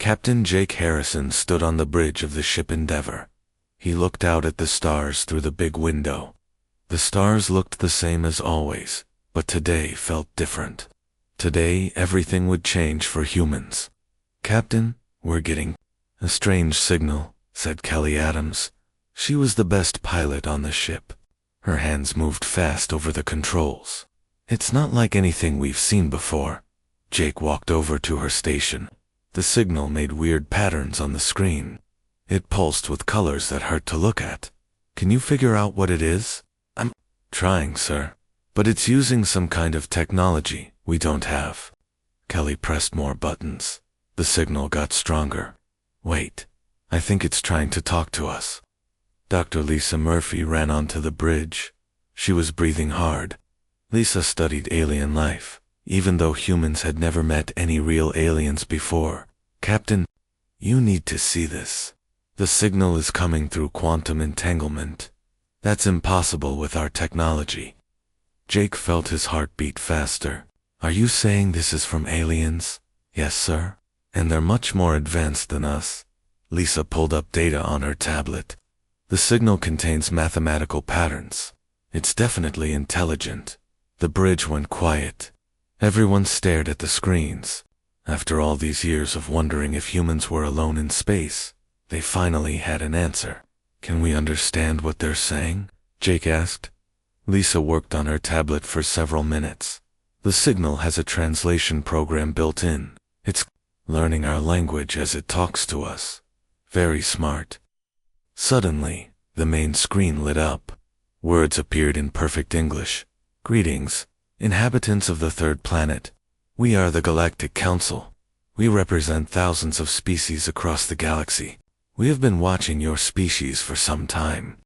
Captain Jake Harrison stood on the bridge of the ship Endeavor. He looked out at the stars through the big window. The stars looked the same as always, but today felt different. Today, everything would change for humans. "Captain, we're getting a strange signal," said Kelly Adams. She was the best pilot on the ship. Her hands moved fast over the controls. "It's not like anything we've seen before." Jake walked over to her station. The signal made weird patterns on the screen. It pulsed with colors that hurt to look at. "Can you figure out what it is?" "I'm trying, sir. But it's using some kind of technology we don't have." Kelly pressed more buttons. The signal got stronger. "Wait, I think it's trying to talk to us." Dr. Lisa Murphy ran onto the bridge. She was breathing hard. Lisa studied alien life, even though humans had never met any real aliens before. "Captain, you need to see this. The signal is coming through quantum entanglement. That's impossible with our technology." Jake felt his heart beat faster. "Are you saying this is from aliens?" "Yes, sir. And they're much more advanced than us." Lisa pulled up data on her tablet. "The signal contains mathematical patterns. It's definitely intelligent." The bridge went quiet. Everyone stared at the screens. After all these years of wondering if humans were alone in space, they finally had an answer. "Can we understand what they're saying?" Jake asked. Lisa worked on her tablet for several minutes. "The signal has a translation program built in. It's learning our language as it talks to us. Very smart." Suddenly, the main screen lit up. Words appeared in perfect English. "Greetings, inhabitants of the third planet. We are the Galactic Council. We represent thousands of species across the galaxy. We have been watching your species for some time.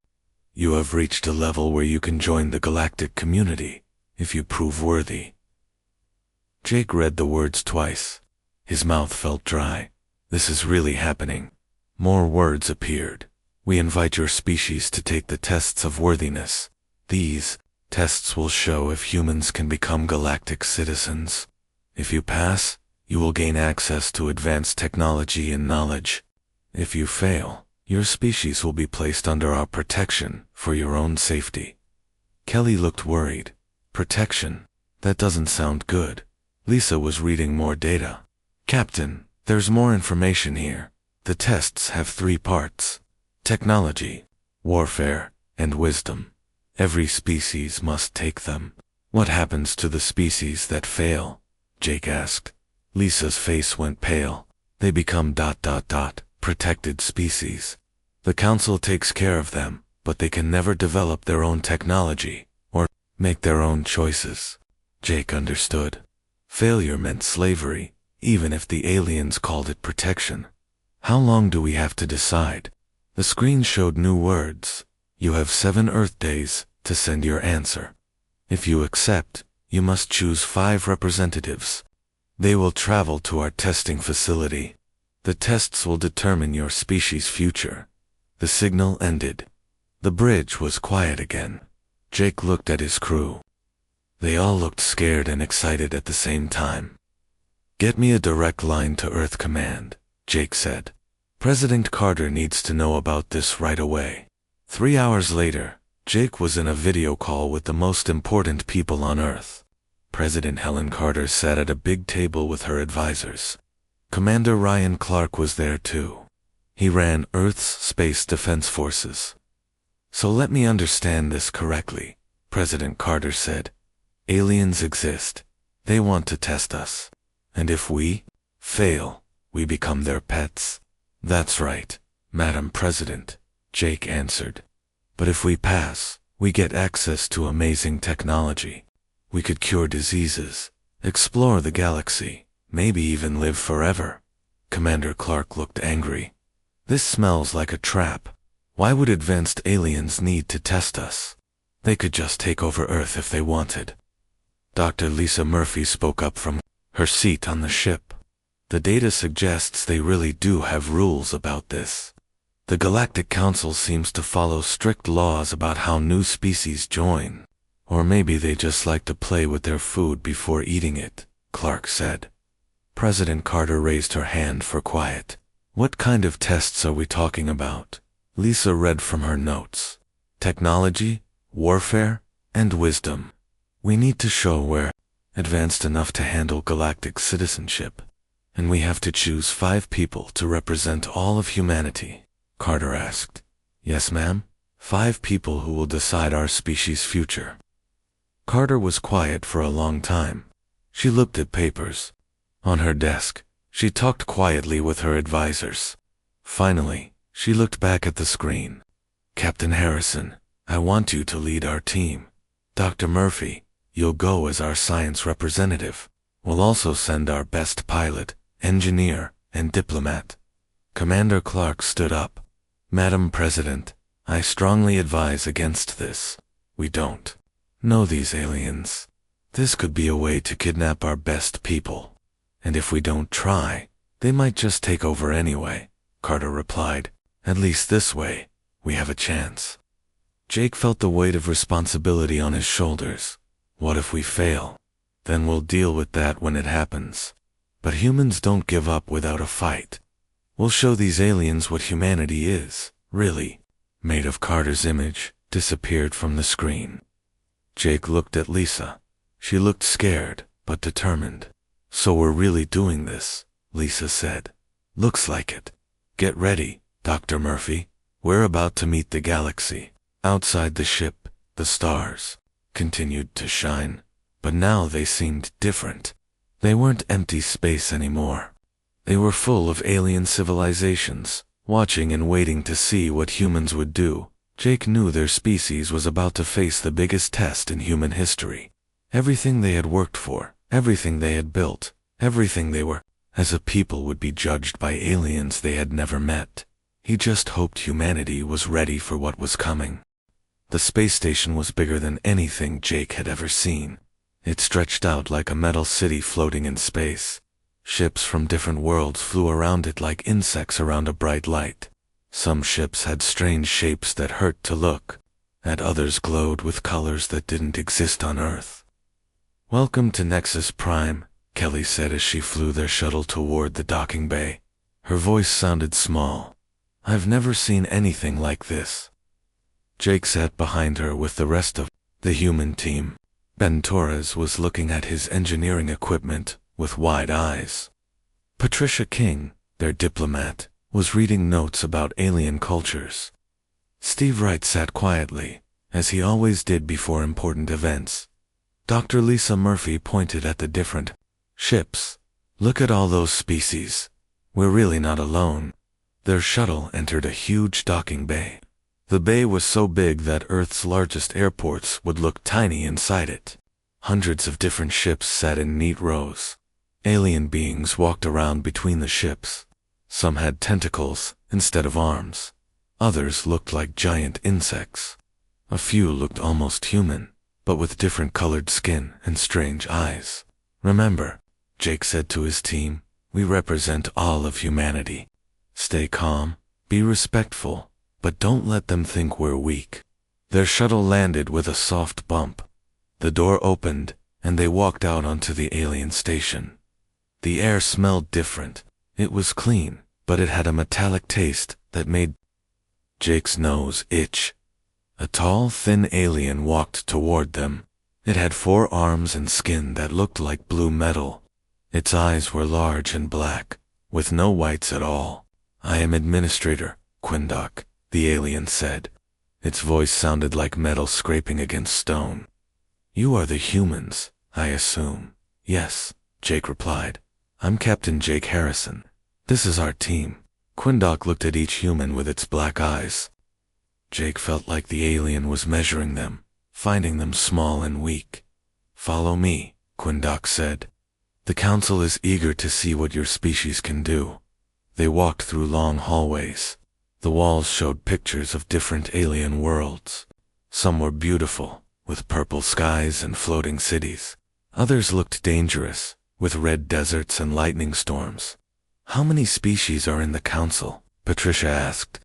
You have reached a level where you can join the galactic community, if you prove worthy." Jake read the words twice. His mouth felt dry. This is really happening. More words appeared. "We invite your species to take the tests of worthiness. These tests will show if humans can become galactic citizens. If you pass, you will gain access to advanced technology and knowledge. If you fail, your species will be placed under our protection for your own safety." Kelly looked worried. "Protection? That doesn't sound good." Lisa was reading more data. "Captain, there's more information here. The tests have 3 parts: technology, warfare, and wisdom. Every species must take them." "What happens to the species that fail?" Jake asked. Lisa's face went pale. "They become ... protected species. The Council takes care of them, but they can never develop their own technology, or make their own choices." Jake understood. Failure meant slavery, even if the aliens called it protection. "How long do we have to decide?" The screen showed new words. "You have 7 Earth days to send your answer. If you accept, you must choose 5 representatives. They will travel to our testing facility. The tests will determine your species' future." The signal ended. The bridge was quiet again. Jake looked at his crew. They all looked scared and excited at the same time. "Get me a direct line to Earth Command," Jake said. "President Carter needs to know about this right away." 3 hours later, Jake was in a video call with the most important people on Earth. President Helen Carter sat at a big table with her advisors. Commander Ryan Clark was there too. He ran Earth's Space Defense Forces. "So let me understand this correctly," President Carter said. "Aliens exist. They want to test us. And if we fail, we become their pets." "That's right, Madam President," Jake answered. "But if we pass, we get access to amazing technology. We could cure diseases, explore the galaxy, maybe even live forever." Commander Clark looked angry. "This smells like a trap. Why would advanced aliens need to test us? They could just take over Earth if they wanted." Dr. Lisa Murphy spoke up from her seat on the ship. "The data suggests they really do have rules about this. The Galactic Council seems to follow strict laws about how new species join. Or maybe they just like to play with their food before eating it," Clark said. President Carter raised her hand for quiet. What kind of tests are we talking about? Lisa read from her notes. Technology, warfare, and wisdom. We need to show we're advanced enough to handle galactic citizenship. And we have to choose 5 people to represent all of humanity, Carter asked. Yes, ma'am. 5 people who will decide our species' future. Carter was quiet for a long time. She looked at papers. On her desk, she talked quietly with her advisors. Finally, she looked back at the screen. Captain Harrison, I want you to lead our team. Dr. Murphy, you'll go as our science representative. We'll also send our best pilot, engineer, and diplomat. Commander Clark stood up. Madam President, I strongly advise against this. We don't know these aliens. This could be a way to kidnap our best people. And if we don't try, they might just take over anyway, Carter replied. At least this way, we have a chance. Jake felt the weight of responsibility on his shoulders. What if we fail? Then we'll deal with that when it happens. But humans don't give up without a fight. We'll show these aliens what humanity is, really. Made of Carter's image disappeared from the screen. Jake looked at Lisa. She looked scared, but determined. So we're really doing this, Lisa said. Looks like it. Get ready, Dr. Murphy. We're about to meet the galaxy. Outside the ship, the stars continued to shine, but now they seemed different. They weren't empty space anymore. They were full of alien civilizations, watching and waiting to see what humans would do. Jake knew their species was about to face the biggest test in human history. Everything they had worked for, everything they had built, everything they were, as a people would be judged by aliens they had never met. He just hoped humanity was ready for what was coming. The space station was bigger than anything Jake had ever seen. It stretched out like a metal city floating in space. Ships from different worlds flew around it like insects around a bright light. Some ships had strange shapes that hurt to look at, others glowed with colors that didn't exist on Earth. Welcome to Nexus Prime, Kelly said as she flew their shuttle toward the docking bay. Her voice sounded small. I've never seen anything like this. Jake sat behind her with the rest of the human team. Ben Torres was looking at his engineering equipment with wide eyes. Patricia King, their diplomat, was reading notes about alien cultures. Steve Wright sat quietly, as he always did before important events. Dr. Lisa Murphy pointed at the different ships. Look at all those species. We're really not alone. Their shuttle entered a huge docking bay. The bay was so big that Earth's largest airports would look tiny inside it. Hundreds of different ships sat in neat rows. Alien beings walked around between the ships. Some had tentacles instead of arms. Others looked like giant insects. A few looked almost human, but with different colored skin and strange eyes. Remember, Jake said to his team, we represent all of humanity. Stay calm, be respectful, but don't let them think we're weak. Their shuttle landed with a soft bump. The door opened, and they walked out onto the alien station. The air smelled different. It was clean, but it had a metallic taste that made Jake's nose itch. A tall, thin alien walked toward them. It had 4 arms and skin that looked like blue metal. Its eyes were large and black, with no whites at all. I am Administrator Quindoc, the alien said. Its voice sounded like metal scraping against stone. You are the humans, I assume. Yes, Jake replied. I'm Captain Jake Harrison. This is our team. Quindoc looked at each human with its black eyes. Jake felt like the alien was measuring them, finding them small and weak. Follow me, Quindoc said. The council is eager to see what your species can do. They walked through long hallways. The walls showed pictures of different alien worlds. Some were beautiful, with purple skies and floating cities. Others looked dangerous, with red deserts and lightning storms. How many species are in the council? Patricia asked.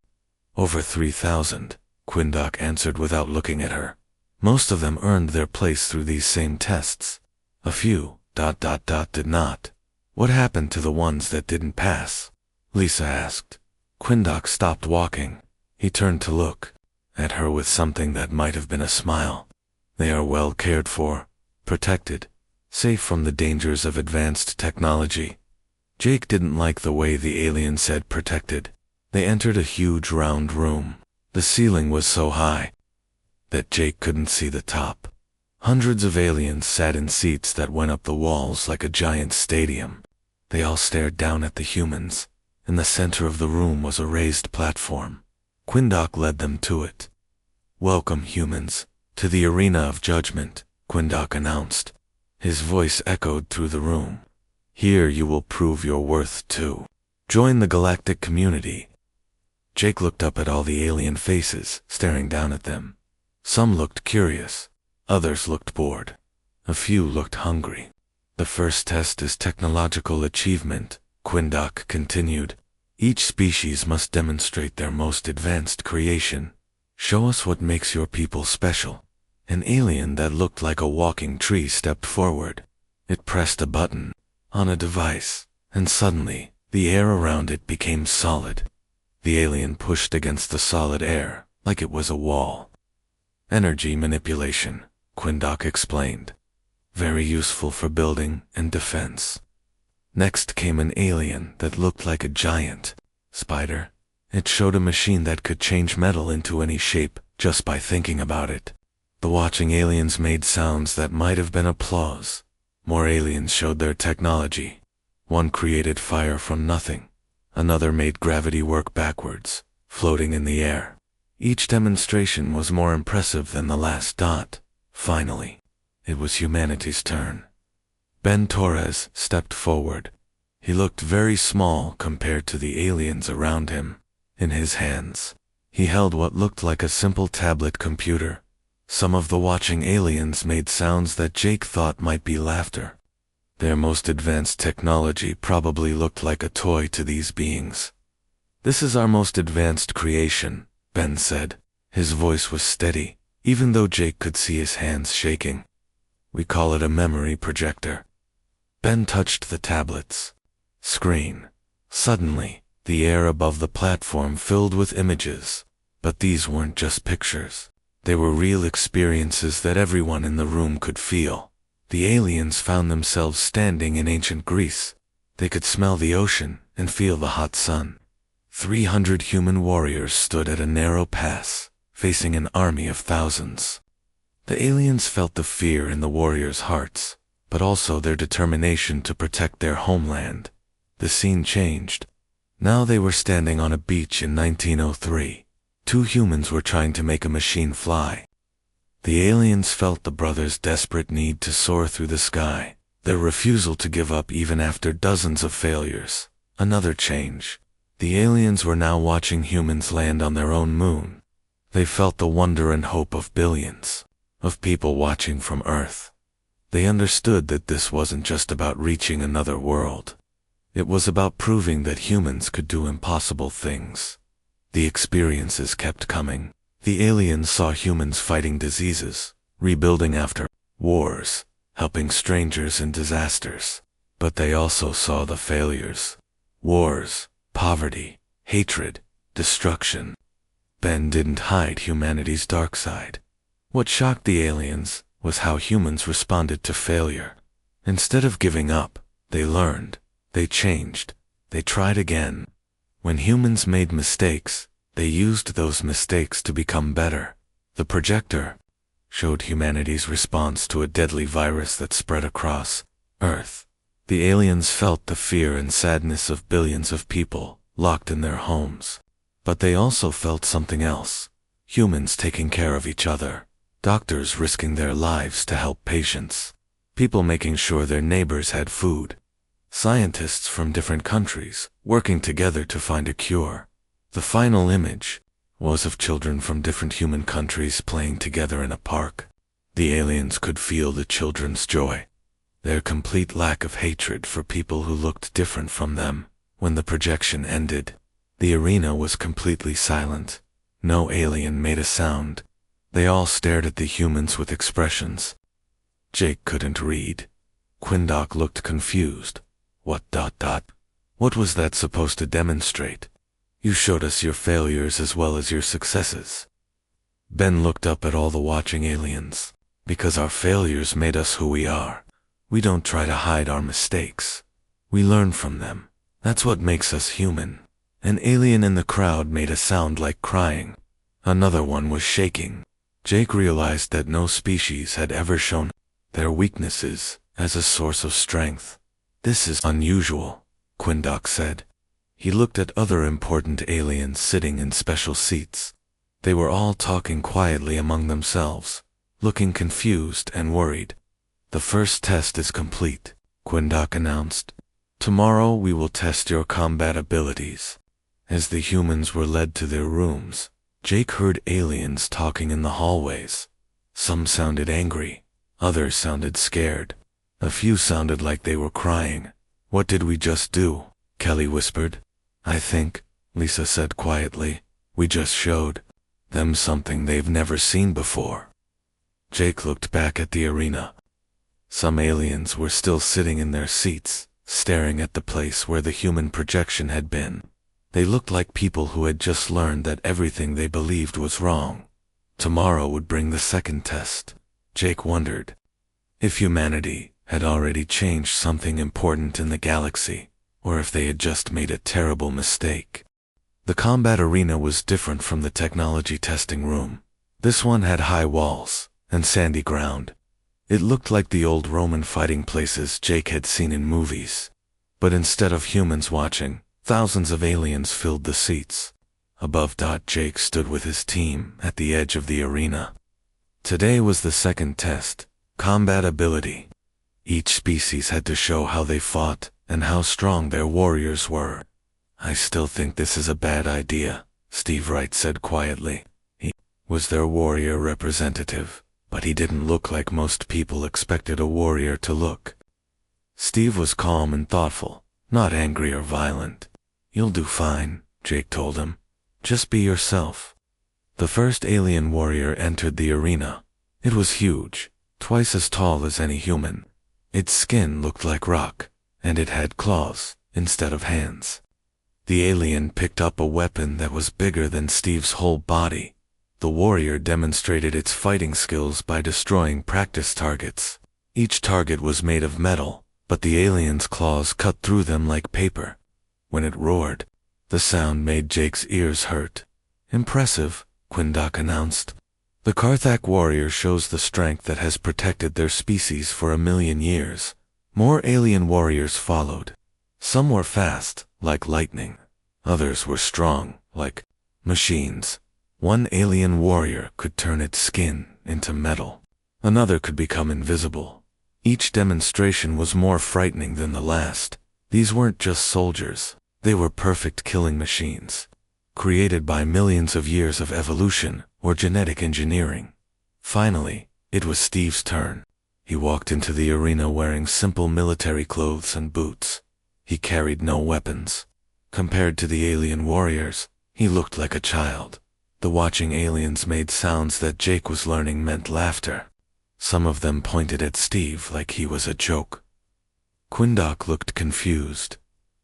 Over 3,000, Quindoc answered without looking at her. Most of them earned their place through these same tests. A few, did not. What happened to the ones that didn't pass? Lisa asked. Quindoc stopped walking. He turned to look at her with something that might have been a smile. They are well cared for, protected, safe from the dangers of advanced technology. Jake didn't like the way the alien said protected. They entered a huge round room. The ceiling was so high that Jake couldn't see the top. Hundreds of aliens sat in seats that went up the walls like a giant stadium. They all stared down at the humans. In the center of the room was a raised platform. Quindoc led them to it. "Welcome, humans, to the arena of judgment," Quindoc announced. His voice echoed through the room. "Here you will prove your worth too. Join the galactic community." Jake looked up at all the alien faces, staring down at them. Some looked curious. Others looked bored. A few looked hungry. "The first test is technological achievement," Quindoc continued. "Each species must demonstrate their most advanced creation. Show us what makes your people special." An alien that looked like a walking tree stepped forward. It pressed a button on a device, and suddenly, the air around it became solid. The alien pushed against the solid air, like it was a wall. "Energy manipulation," Quindoc explained. "Very useful for building and defense." Next came an alien that looked like a giant spider. It showed a machine that could change metal into any shape just by thinking about it. The watching aliens made sounds that might have been applause. More aliens showed their technology. One created fire from nothing. Another made gravity work backwards, floating in the air. Each demonstration was more impressive than the last dot. Finally, it was humanity's turn. Ben Torres stepped forward. He looked very small compared to the aliens around him. In his hands, he held what looked like a simple tablet computer. Some of the watching aliens made sounds that Jake thought might be laughter. Their most advanced technology probably looked like a toy to these beings. "This is our most advanced creation," Ben said. His voice was steady, even though Jake could see his hands shaking. "We call it a memory projector." Ben touched the tablet's screen. Suddenly, the air above the platform filled with images. But these weren't just pictures. They were real experiences that everyone in the room could feel. The aliens found themselves standing in ancient Greece. They could smell the ocean and feel the hot sun. 300 human warriors stood at a narrow pass, facing an army of thousands. The aliens felt the fear in the warriors' hearts, but also their determination to protect their homeland. The scene changed. Now they were standing on a beach in 1903. Two humans were trying to make a machine fly. The aliens felt the brothers' desperate need to soar through the sky, their refusal to give up even after dozens of failures. Another change. The aliens were now watching humans land on their own moon. They felt the wonder and hope of billions of people watching from Earth. They understood that this wasn't just about reaching another world. It was about proving that humans could do impossible things. The experiences kept coming. The aliens saw humans fighting diseases, rebuilding after wars, helping strangers in disasters. But they also saw the failures. Wars, poverty, hatred, destruction. Ben didn't hide humanity's dark side. What shocked the aliens was how humans responded to failure. Instead of giving up, they learned, they changed, they tried again. When humans made mistakes, they used those mistakes to become better. The projector showed humanity's response to a deadly virus that spread across Earth. The aliens felt the fear and sadness of billions of people locked in their homes. But they also felt something else. Humans taking care of each other. Doctors risking their lives to help patients. People making sure their neighbors had food. Scientists from different countries working together to find a cure. The final image was of children from different human countries playing together in a park. The aliens could feel the children's joy, their complete lack of hatred for people who looked different from them. When the projection ended, the arena was completely silent. No alien made a sound. They all stared at the humans with expressions. Jake couldn't read. Quindoc looked confused. What? What was that supposed to demonstrate? You showed us your failures as well as your successes. Ben looked up at all the watching aliens. Because our failures made us who we are. We don't try to hide our mistakes. We learn from them. That's what makes us human. An alien in the crowd made a sound like crying. Another one was shaking. Jake realized that no species had ever shown their weaknesses as a source of strength. This is unusual, Quindoc said. He looked at other important aliens sitting in special seats. They were all talking quietly among themselves, looking confused and worried. The first test is complete, Quindoc announced. Tomorrow we will test your combat abilities. As the humans were led to their rooms, Jake heard aliens talking in the hallways. Some sounded angry, others sounded scared. A few sounded like they were crying. What did we just do? Kelly whispered. I think, Lisa said quietly, we just showed them something they've never seen before. Jake looked back at the arena. Some aliens were still sitting in their seats, staring at the place where the human projection had been. They looked like people who had just learned that everything they believed was wrong. Tomorrow would bring the second test. Jake wondered if humanity had already changed something important in the galaxy, or if they had just made a terrible mistake. The combat arena was different from the technology testing room. This one had high walls and sandy ground. It looked like the old Roman fighting places Jake had seen in movies. But instead of humans watching, thousands of aliens filled the seats. Above, Jake stood with his team at the edge of the arena. Today was the second test, combat ability. Each species had to show how they fought and how strong their warriors were. I still think this is a bad idea, Steve Wright said quietly. He was their warrior representative, but he didn't look like most people expected a warrior to look. Steve was calm and thoughtful, not angry or violent. You'll do fine, Jake told him. Just be yourself. The first alien warrior entered the arena. It was huge, twice as tall as any human. Its skin looked like rock, and it had claws instead of hands. The alien picked up a weapon that was bigger than Steve's whole body. The warrior demonstrated its fighting skills by destroying practice targets. Each target was made of metal, but the alien's claws cut through them like paper. When it roared, the sound made Jake's ears hurt. Impressive, Quindoc announced. The Karthak warrior shows the strength that has protected their species for 1,000,000 years. More alien warriors followed. Some were fast, like lightning. Others were strong, like machines. One alien warrior could turn its skin into metal. Another could become invisible. Each demonstration was more frightening than the last. These weren't just soldiers. They were perfect killing machines, created by millions of years of evolution or genetic engineering. Finally, it was Steve's turn. He walked into the arena wearing simple military clothes and boots. He carried no weapons. Compared to the alien warriors, he looked like a child. The watching aliens made sounds that Jake was learning meant laughter. Some of them pointed at Steve like he was a joke. Quindoc looked confused.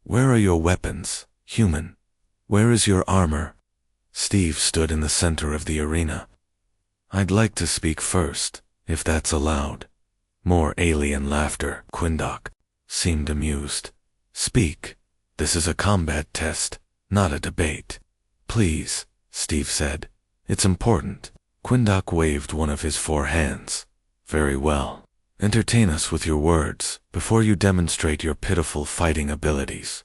Where are your weapons, human? Where is your armor? Steve stood in the center of the arena. I'd like to speak first, if that's allowed. More alien laughter. Quindoc seemed amused. Speak. This is a combat test, not a debate. Please, Steve said. It's important. Quindoc waved one of his 4 hands. Very well. Entertain us with your words before you demonstrate your pitiful fighting abilities.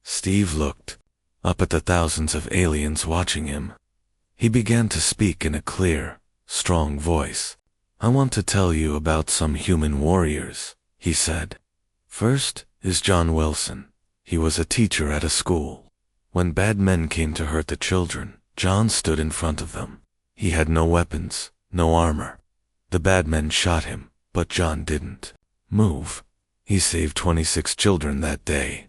Steve looked up at the thousands of aliens watching him. He began to speak in a clear, strong voice. I want to tell you about some human warriors, he said. First is John Wilson. He was a teacher at a school. When bad men came to hurt the children, John stood in front of them. He had no weapons, no armor. The bad men shot him, but John didn't move. He saved 26 children that day.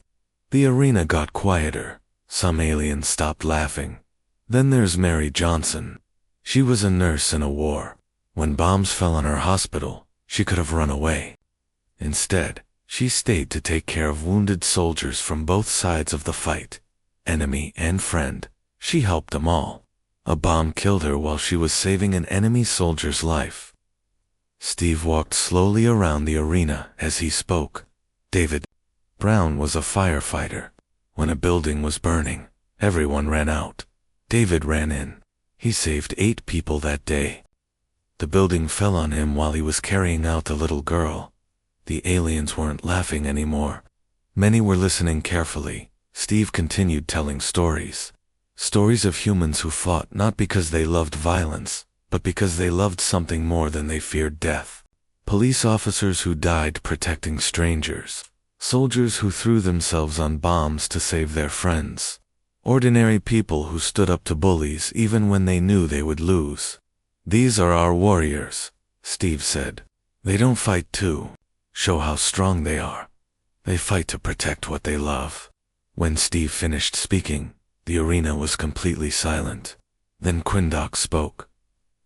The arena got quieter. Some aliens stopped laughing. Then there's Mary Johnson. She was a nurse in a war. When bombs fell on her hospital, she could have run away. Instead, She stayed to take care of wounded soldiers from both sides of the fight, enemy and friend. She helped them all. A bomb killed her while she was saving an enemy soldier's life. Steve walked slowly around the arena as he spoke. David Brown was a firefighter. When a building was burning, everyone ran out. David ran in. He saved 8 people that day. The building fell on him while he was carrying out the little girl. The aliens weren't laughing anymore. Many were listening carefully. Steve continued telling stories. Stories of humans who fought not because they loved violence, but because they loved something more than they feared death. Police officers who died protecting strangers. Soldiers who threw themselves on bombs to save their friends. Ordinary people who stood up to bullies even when they knew they would lose. These are our warriors, Steve said. They don't fight to show how strong they are. They fight to protect what they love. When Steve finished speaking, the arena was completely silent. Then Quindoc spoke.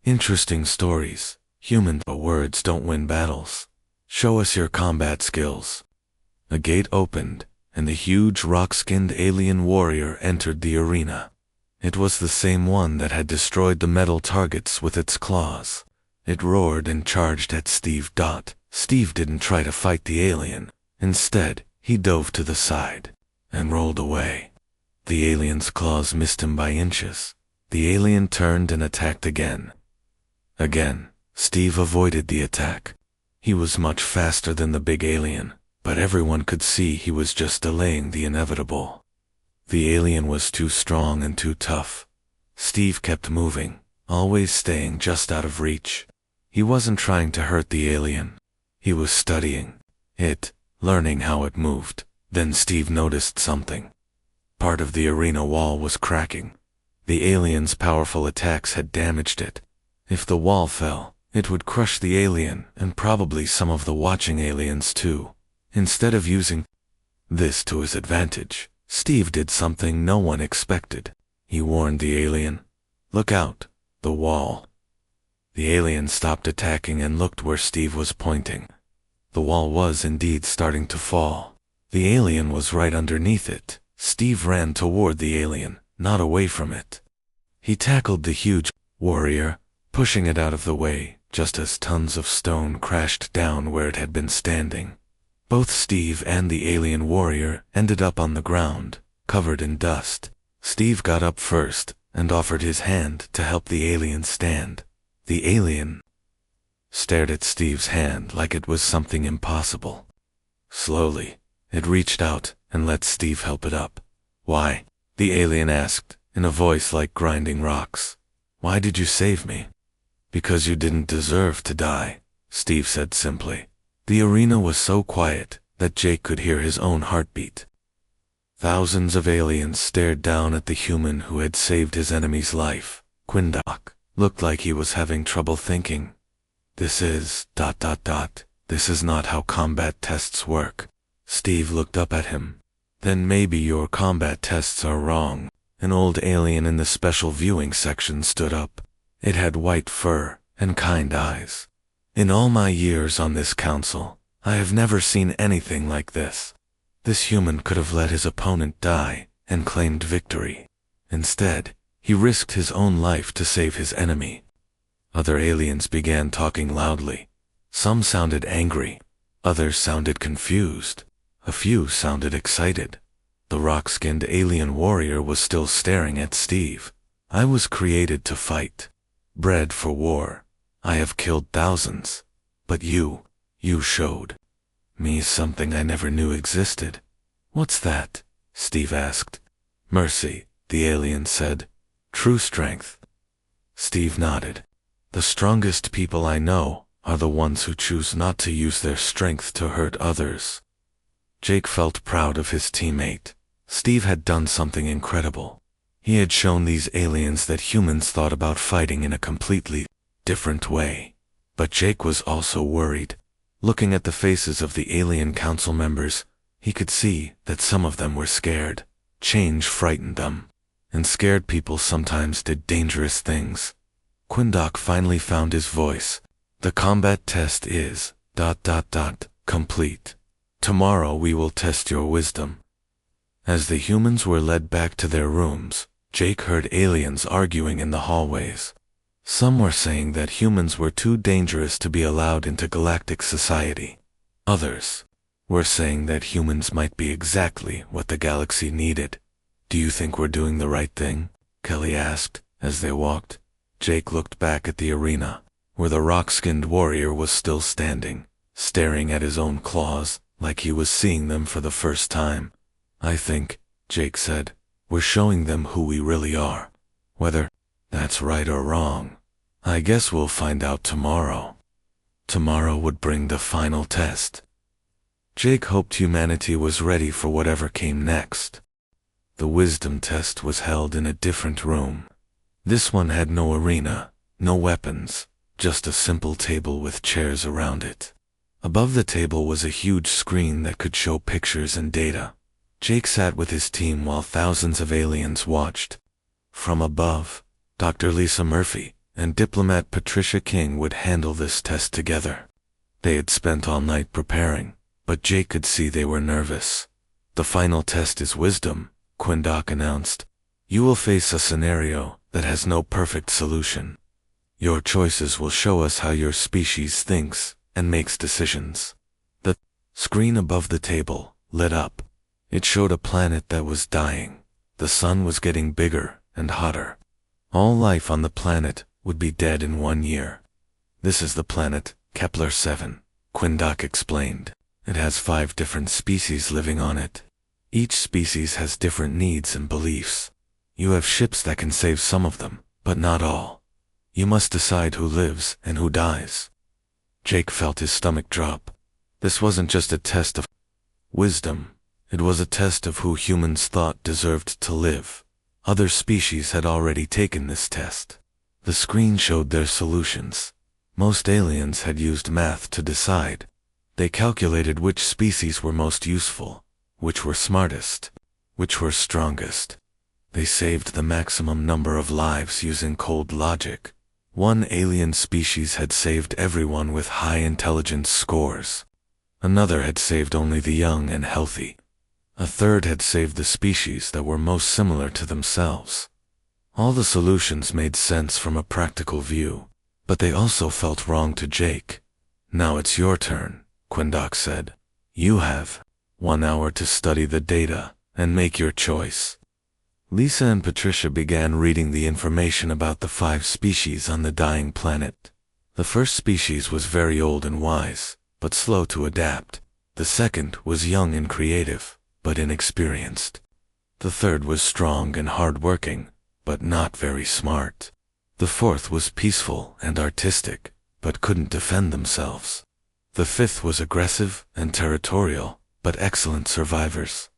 Interesting stories, human, but words don't win battles. Show us your combat skills. A gate opened, and a huge rock-skinned alien warrior entered the arena. It was the same one that had destroyed the metal targets with its claws. It roared and charged at Steve. Steve didn't try to fight the alien. Instead, he dove to the side and rolled away. The alien's claws missed him by inches. The alien turned and attacked again. Steve avoided the attack. He was much faster than the big alien, but everyone could see he was just delaying the inevitable. The alien was too strong and too tough. Steve kept moving, always staying just out of reach. He wasn't trying to hurt the alien. He was studying it, learning how it moved. Then Steve noticed something. Part of the arena wall was cracking. The alien's powerful attacks had damaged it. If the wall fell, it would crush the alien and probably some of the watching aliens too. Instead of using this to his advantage, Steve did something no one expected. He warned the alien, "Look out, the wall." The alien stopped attacking and looked where Steve was pointing. The wall was indeed starting to fall. The alien was right underneath it. Steve ran toward the alien, not away from it. He tackled the huge warrior, pushing it out of the way, just as tons of stone crashed down where it had been standing. Both Steve and the alien warrior ended up on the ground, covered in dust. Steve got up first and offered his hand to help the alien stand. The alien stared at Steve's hand like it was something impossible. Slowly, it reached out and let Steve help it up. "Why?" the alien asked, in a voice like grinding rocks. "Why did you save me?" "Because you didn't deserve to die," Steve said simply. The arena was so quiet that Jake could hear his own heartbeat. Thousands of aliens stared down at the human who had saved his enemy's life. Quindoc looked like he was having trouble thinking. This is ... This is not how combat tests work." Steve looked up at him. "Then maybe your combat tests are wrong." An old alien in the special viewing section stood up. It had white fur and kind eyes. "In all my years on this council, I have never seen anything like this. This human could have let his opponent die and claimed victory. Instead, he risked his own life to save his enemy." Other aliens began talking loudly. Some sounded angry. Others sounded confused. A few sounded excited. The rock-skinned alien warrior was still staring at Steve. "I was created to fight. Bred for war. I have killed thousands. But you showed me something I never knew existed." "What's that?" Steve asked. "Mercy," the alien said. "True strength." Steve nodded. "The strongest people I know are the ones who choose not to use their strength to hurt others." Jake felt proud of his teammate. Steve had done something incredible. He had shown these aliens that humans thought about fighting in a completely different way. But Jake was also worried. Looking at the faces of the alien council members, he could see that some of them were scared. Change frightened them. And scared people sometimes did dangerous things. Quindoc finally found his voice. "The combat test is ... complete. Tomorrow we will test your wisdom." As the humans were led back to their rooms, Jake heard aliens arguing in the hallways. Some were saying that humans were too dangerous to be allowed into galactic society. Others were saying that humans might be exactly what the galaxy needed. "Do you think we're doing the right thing?" Kelly asked as they walked. Jake looked back at the arena, where the rock-skinned warrior was still standing, staring at his own claws like he was seeing them for the first time. "I think," Jake said, "we're showing them who we really are. Whether that's right or wrong, I guess we'll find out tomorrow." Tomorrow would bring the final test. Jake hoped humanity was ready for whatever came next. The wisdom test was held in a different room. This one had no arena, no weapons, just a simple table with chairs around it. Above the table was a huge screen that could show pictures and data. Jake sat with his team while thousands of aliens watched. From above, Dr. Lisa Murphy and diplomat Patricia King would handle this test together. They had spent all night preparing, but Jake could see they were nervous. "The final test is wisdom," Quindoc announced. "You will face a scenario that has no perfect solution. Your choices will show us how your species thinks and makes decisions." The screen above the table lit up. It showed a planet that was dying. The sun was getting bigger and hotter. All life on the planet would be dead in 1 year. "This is the planet, Kepler 7, Quindoc explained. "It has 5 different species living on it. Each species has different needs and beliefs. You have ships that can save some of them, but not all. You must decide who lives and who dies." Jake felt his stomach drop. This wasn't just a test of wisdom. It was a test of who humans thought deserved to live. Other species had already taken this test. The screen showed their solutions. Most aliens had used math to decide. They calculated which species were most useful, which were smartest, which were strongest. They saved the maximum number of lives using cold logic. One alien species had saved everyone with high intelligence scores. Another had saved only the young and healthy. A third had saved the species that were most similar to themselves. All the solutions made sense from a practical view, but they also felt wrong to Jake. "Now it's your turn," Quindoc said. "You have 1 hour to study the data and make your choice." Lisa and Patricia began reading the information about the 5 species on the dying planet. The first species was very old and wise, but slow to adapt. The second was young and creative, but inexperienced. The third was strong and hard-working, but not very smart. The fourth was peaceful and artistic, but couldn't defend themselves. The fifth was aggressive and territorial, but excellent survivors.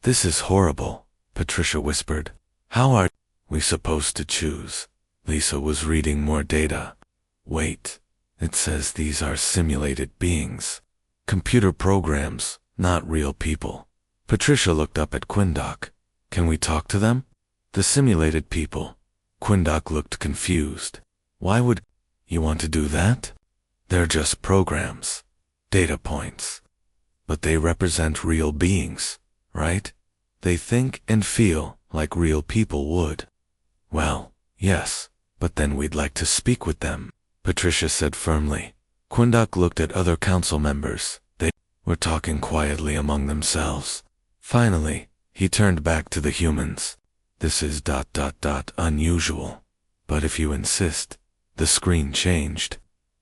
"This is horrible," Patricia whispered. "How are we supposed to choose?" Lisa was reading more data. "Wait, it says these are simulated beings. Computer programs, not real people." Patricia looked up at Quindoc. "Can we talk to them?" "The simulated people." Quindoc looked confused. "Why would you want to do that? They're just programs, data points. But they represent real beings, right? They think and feel like real people would." "Well, yes, but then we'd like to speak with them," Patricia said firmly. Quindoc looked at other council members. They were talking quietly among themselves. Finally, he turned back to the humans. "This is unusual. But if you insist." The screen changed.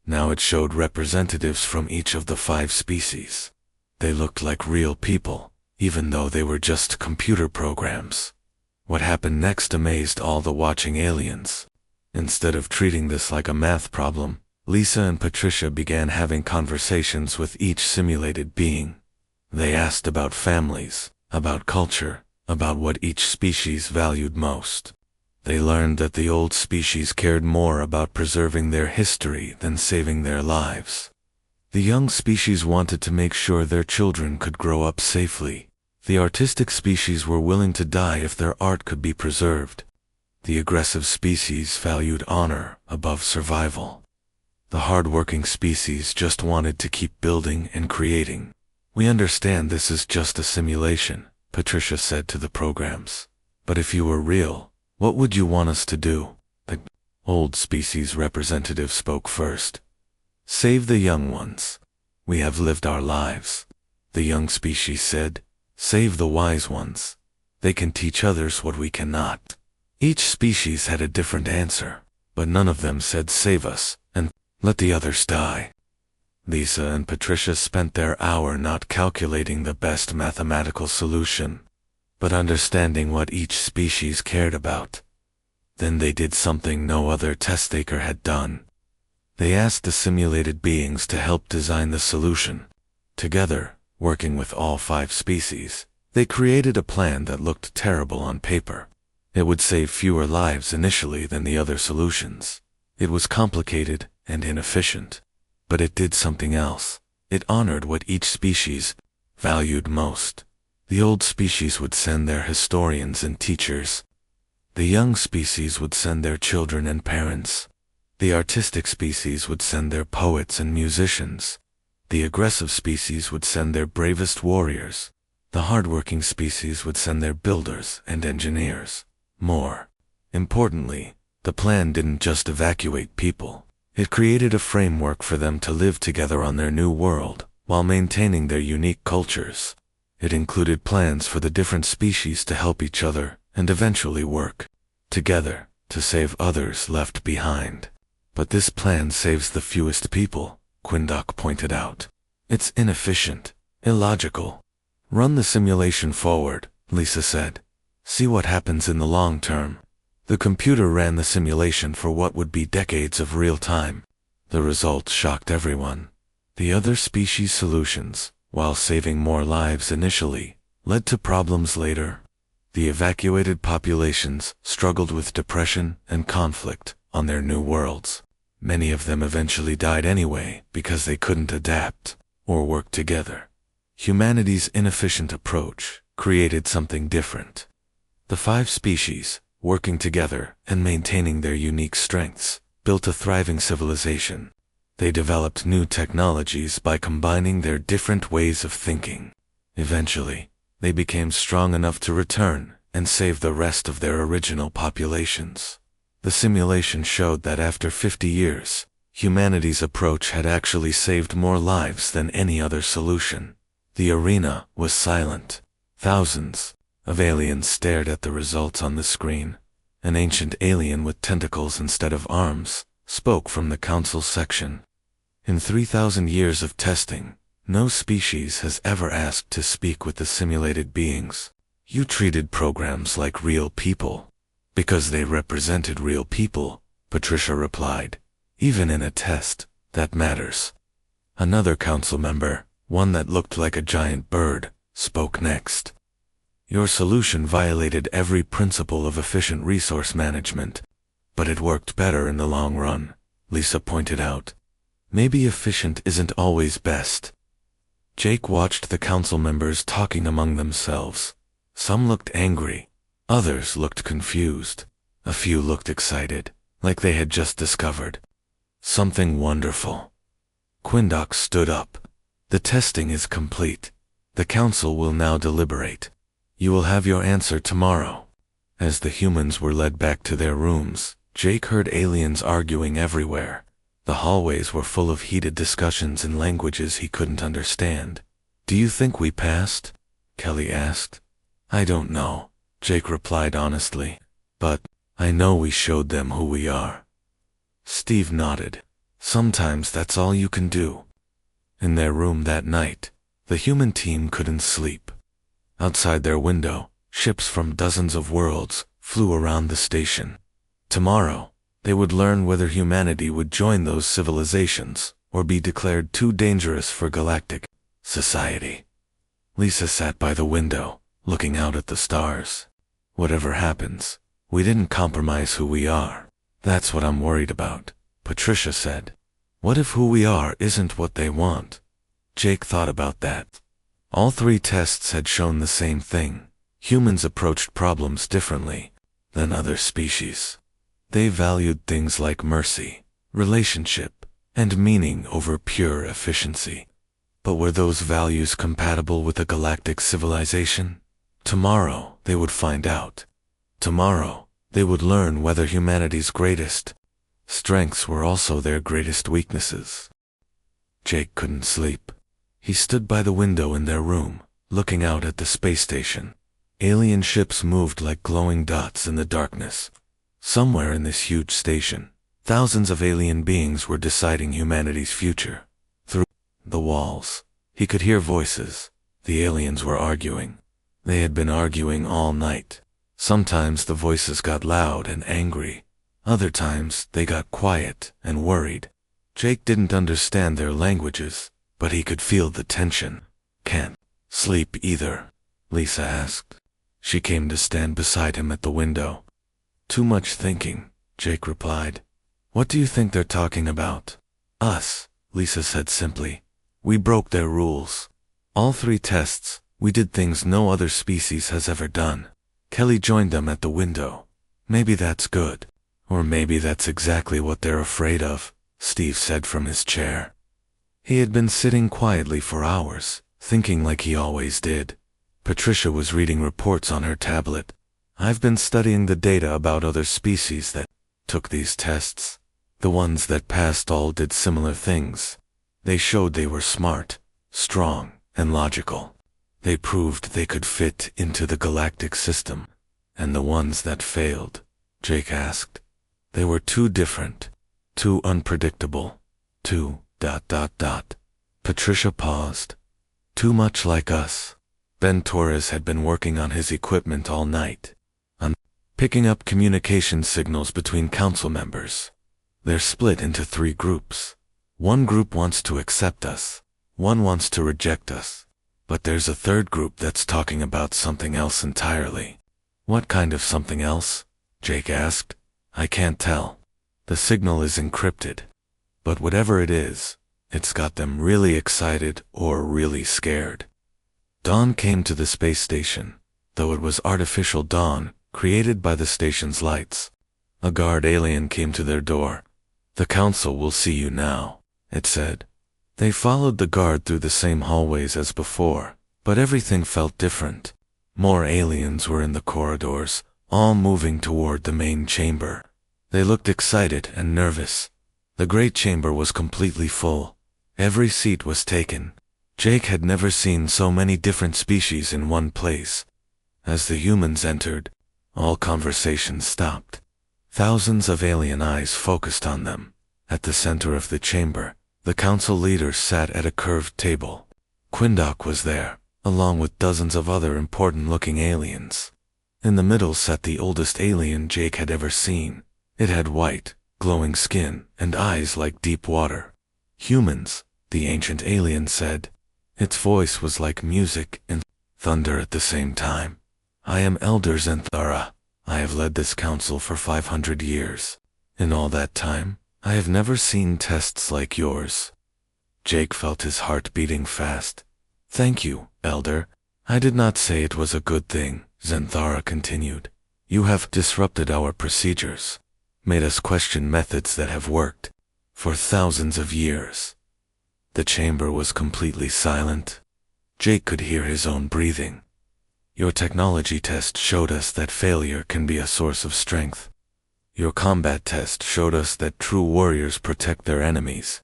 Now it showed representatives from each of the 5 species. They looked like real people, even though they were just computer programs. What happened next amazed all the watching aliens. Instead of treating this like a math problem, Lisa and Patricia began having conversations with each simulated being. They asked about families, about culture, about what each species valued most. They learned that the old species cared more about preserving their history than saving their lives. The young species wanted to make sure their children could grow up safely. The artistic species were willing to die if their art could be preserved. The aggressive species valued honor above survival. The hard-working species just wanted to keep building and creating. We understand this is just a simulation, Patricia said to the programs. But if you were real, what would you want us to do? The old species representative spoke first. Save the young ones. We have lived our lives. The young species said. Save the wise ones. They can teach others what we cannot. Each species had a different answer, but none of them said save us, and let the others die. Lisa and Patricia spent their hour not calculating the best mathematical solution, but understanding what each species cared about. Then they did something no other test taker had done. They asked the simulated beings to help design the solution. Together, working with all 5 species, they created a plan that looked terrible on paper. It would save fewer lives initially than the other solutions. It was complicated and inefficient. But it did something else. It honored what each species valued most. The old species would send their historians and teachers. The young species would send their children and parents. The artistic species would send their poets and musicians. The aggressive species would send their bravest warriors. The hardworking species would send their builders and engineers. More importantly, the plan didn't just evacuate people. It created a framework for them to live together on their new world, while maintaining their unique cultures. It included plans for the different species to help each other and eventually work together to save others left behind. But this plan saves the fewest people, Quindoc pointed out. It's inefficient, illogical. Run the simulation forward, Lisa said. See what happens in the long term. The computer ran the simulation for what would be decades of real time. The results shocked everyone. The other species' solutions, while saving more lives initially, led to problems later. The evacuated populations struggled with depression and conflict on their new worlds. Many of them eventually died anyway because they couldn't adapt or work together. Humanity's inefficient approach created something different. The 5 species, working together and maintaining their unique strengths, built a thriving civilization. They developed new technologies by combining their different ways of thinking. Eventually, they became strong enough to return and save the rest of their original populations. The simulation showed that after 50 years, humanity's approach had actually saved more lives than any other solution. The arena was silent. Thousands of aliens stared at the results on the screen. An ancient alien with tentacles instead of arms spoke from the council section. In 3,000 years of testing, no species has ever asked to speak with the simulated beings. You treated programs like real people. Because they represented real people, Patricia replied. Even in a test, that matters. Another council member, one that looked like a giant bird, spoke next. Your solution violated every principle of efficient resource management, but it worked better in the long run, Lisa pointed out. Maybe efficient isn't always best. Jake watched the council members talking among themselves. Some looked angry. Others looked confused. A few looked excited, like they had just discovered something wonderful. Quindoc stood up. The testing is complete. The council will now deliberate. You will have your answer tomorrow. As the humans were led back to their rooms, Jake heard aliens arguing everywhere. The hallways were full of heated discussions in languages he couldn't understand. Do you think we passed? Kelly asked. I don't know, Jake replied honestly. But I know we showed them who we are. Steve nodded. Sometimes that's all you can do. In their room that night, the human team couldn't sleep. Outside their window, ships from dozens of worlds flew around the station. Tomorrow, they would learn whether humanity would join those civilizations or be declared too dangerous for galactic society. Lisa sat by the window, looking out at the stars. Whatever happens, we didn't compromise who we are. That's what I'm worried about, Patricia said. What if who we are isn't what they want? Jake thought about that. All 3 tests had shown the same thing. Humans approached problems differently than other species. They valued things like mercy, relationship, and meaning over pure efficiency. But were those values compatible with a galactic civilization? Tomorrow, they would find out. Tomorrow, they would learn whether humanity's greatest strengths were also their greatest weaknesses. Jake couldn't sleep. He stood by the window in their room, looking out at the space station. Alien ships moved like glowing dots in the darkness. Somewhere in this huge station, thousands of alien beings were deciding humanity's future. Through the walls, he could hear voices. The aliens were arguing. They had been arguing all night. Sometimes the voices got loud and angry. Other times they got quiet and worried. Jake didn't understand their languages, but he could feel the tension. "Can't sleep either?" Lisa asked. She came to stand beside him at the window. "Too much thinking," Jake replied. "What do you think they're talking about?" "Us," Lisa said simply. "We broke their rules. All 3 tests, we did things no other species has ever done." Kelly joined them at the window. "Maybe that's good. Or maybe that's exactly what they're afraid of," Steve said from his chair. He had been sitting quietly for hours, thinking like he always did. Patricia was reading reports on her tablet. "I've been studying the data about other species that took these tests. The ones that passed all did similar things. They showed they were smart, strong, and logical. They proved they could fit into the galactic system." "And the ones that failed?" Jake asked. "They were too different, too unpredictable, too ... Patricia paused. "Too much like us." Ben Torres had been working on his equipment all night, on picking up communication signals between council members. They're split into 3 groups. One group wants to accept us, one wants to reject us, but there's a 3rd group that's talking about something else entirely." "What kind of something else?" Jake asked. "I can't tell. The signal is encrypted. But whatever it is, it's got them really excited or really scared." Dawn came to the space station, though it was artificial dawn, created by the station's lights. A guard alien came to their door. "The council will see you now," it said. They followed the guard through the same hallways as before, but everything felt different. More aliens were in the corridors, all moving toward the main chamber. They looked excited and nervous. The great chamber was completely full. Every seat was taken. Jake had never seen so many different species in one place. As the humans entered, all conversation stopped. Thousands of alien eyes focused on them. At the center of the chamber, the council leaders sat at a curved table. Quindoc was there, along with dozens of other important-looking aliens. In the middle sat the oldest alien Jake had ever seen. It had white, glowing skin and eyes like deep water. "Humans," the ancient alien said. Its voice was like music and thunder at the same time. "I am Elder Zenthara. I have led this council for 500 years. In all that time, I have never seen tests like yours." Jake felt his heart beating fast. "Thank you, Elder. I did not say it was a good thing," Zenthara continued. "You have disrupted our procedures, made us question methods that have worked for thousands of years." The chamber was completely silent. Jake could hear his own breathing. "Your technology test showed us that failure can be a source of strength. Your combat test showed us that true warriors protect their enemies.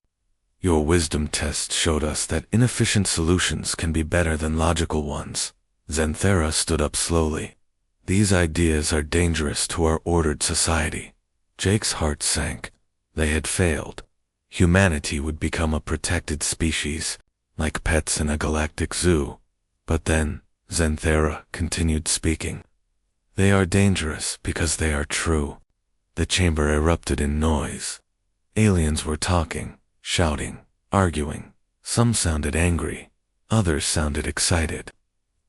Your wisdom test showed us that inefficient solutions can be better than logical ones." Zenthara stood up slowly. "These ideas are dangerous to our ordered society." Jake's heart sank. They had failed. Humanity would become a protected species, like pets in a galactic zoo. But then, Zenthara continued speaking. "They are dangerous because they are true." The chamber erupted in noise. Aliens were talking, shouting, arguing. Some sounded angry. Others sounded excited.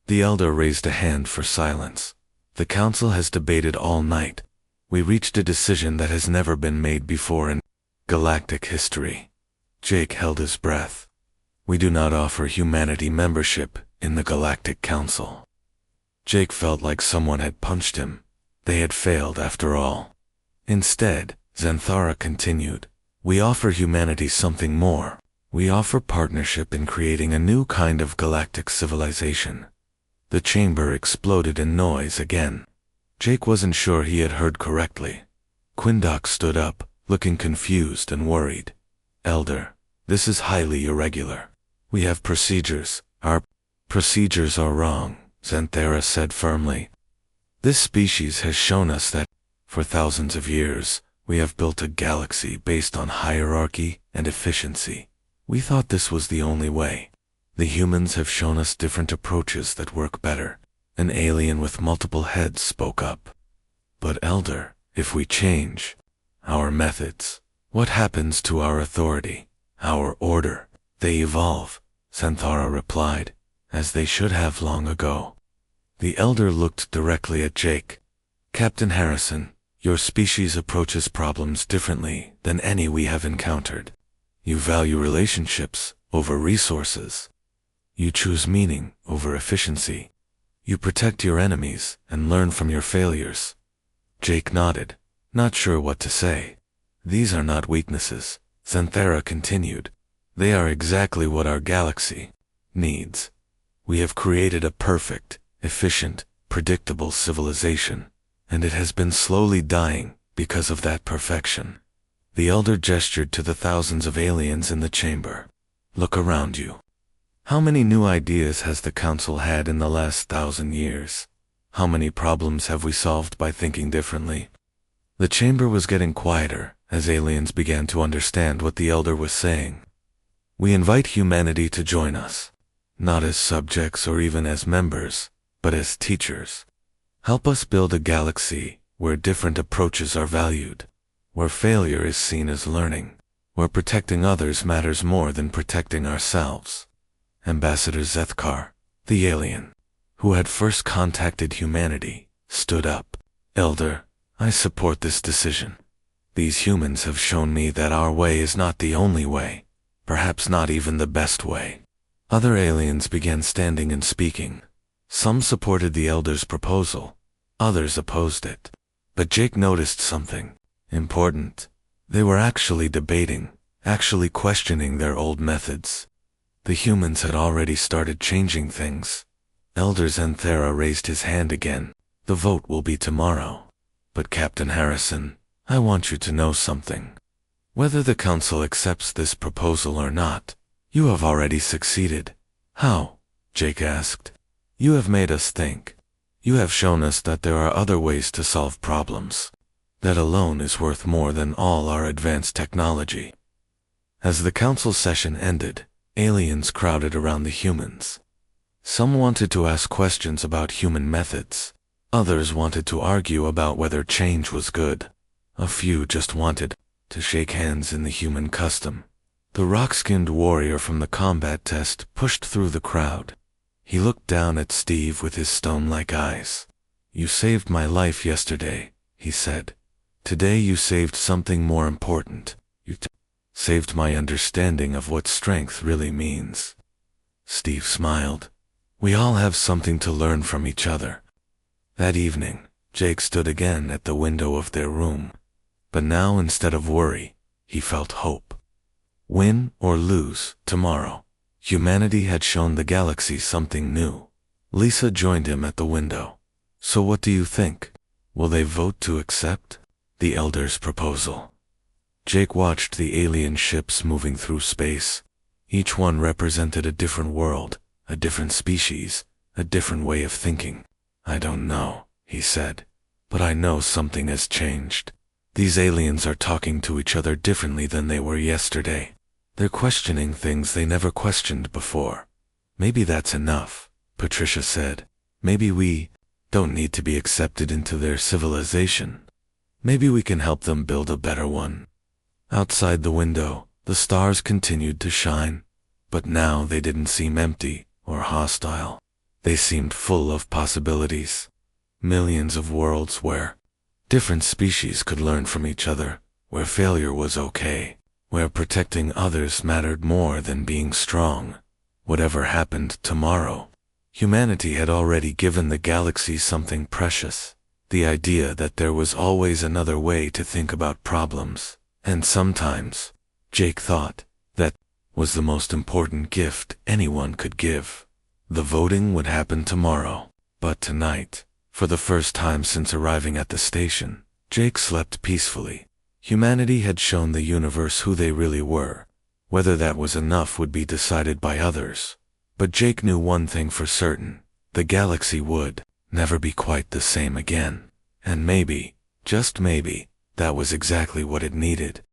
The elder raised a hand for silence. "The council has debated all night. We reached a decision that has never been made before in galactic history." Jake held his breath. "We do not offer humanity membership in the Galactic Council." Jake felt like someone had punched him. They had failed after all. "Instead," Zenthara continued, "we offer humanity something more. We offer partnership in creating a new kind of galactic civilization. The chamber exploded in noise again. Jake wasn't sure he had heard correctly. Quindoc stood up, looking confused and worried. Elder, this is highly irregular. We have procedures. Our procedures are wrong, Xanthera said firmly. This species has shown us that, for thousands of years, we have built a galaxy based on hierarchy and efficiency. We thought this was the only way. The humans have shown us different approaches that work better. An alien with multiple heads spoke up. But Elder, if we change our methods, what happens to our authority, our order? They evolve, Xanthara replied, as they should have long ago. The Elder looked directly at Jake. Captain Harrison, your species approaches problems differently than any we have encountered. You value relationships over resources. You choose meaning over efficiency. You protect your enemies and learn from your failures. Jake nodded, not sure what to say. These are not weaknesses, Xanthera continued. They are exactly what our galaxy needs. We have created a perfect, efficient, predictable civilization, and it has been slowly dying because of that perfection. The Elder gestured to the thousands of aliens in the chamber. Look around you. How many new ideas has the Council had in the last 1,000 years? How many problems have we solved by thinking differently? The chamber was getting quieter as aliens began to understand what the Elder was saying. We invite humanity to join us, not as subjects or even as members, but as teachers. Help us build a galaxy where different approaches are valued, where failure is seen as learning, where protecting others matters more than protecting ourselves. Ambassador Zethkar, the alien, who had first contacted humanity, stood up. Elder, I support this decision. These humans have shown me that our way is not the only way, perhaps not even the best way. Other aliens began standing and speaking. Some supported the Elder's proposal, others opposed it. But Jake noticed something important. They were actually debating, actually questioning their old methods. The humans had already started changing things. Elder Xanthera raised his hand again. The vote will be tomorrow. But Captain Harrison, I want you to know something. Whether the Council accepts this proposal or not, you have already succeeded. How? Jake asked. You have made us think. You have shown us that there are other ways to solve problems. That alone is worth more than all our advanced technology. As the Council session ended, aliens crowded around the humans. Some wanted to ask questions about human methods. Others wanted to argue about whether change was good. A few just wanted to shake hands in the human custom. The rock-skinned warrior from the combat test pushed through the crowd. He looked down at Steve with his stone-like eyes. You saved my life yesterday, he said. Today you saved something more important. You saved my understanding of what strength really means. Steve smiled. We all have something to learn from each other. That evening, Jake stood again at the window of their room. But now instead of worry, he felt hope. Win or lose, tomorrow, humanity had shown the galaxy something new. Lisa joined him at the window. So what do you think? Will they vote to accept the Elder's proposal? Jake watched the alien ships moving through space. Each one represented a different world, a different species, a different way of thinking. I don't know, he said, but I know something has changed. These aliens are talking to each other differently than they were yesterday. They're questioning things they never questioned before. Maybe that's enough, Patricia said. Maybe we don't need to be accepted into their civilization. Maybe we can help them build a better one. Outside the window, the stars continued to shine, but now they didn't seem empty or hostile. They seemed full of possibilities. Millions of worlds where different species could learn from each other, where failure was okay, where protecting others mattered more than being strong. Whatever happened tomorrow, humanity had already given the galaxy something precious. The idea that there was always another way to think about problems. And sometimes, Jake thought, that was the most important gift anyone could give. The voting would happen tomorrow, but tonight, for the first time since arriving at the station, Jake slept peacefully. Humanity had shown the universe who they really were. Whether that was enough would be decided by others. But Jake knew one thing for certain: the galaxy would never be quite the same again. And maybe, just maybe, that was exactly what it needed.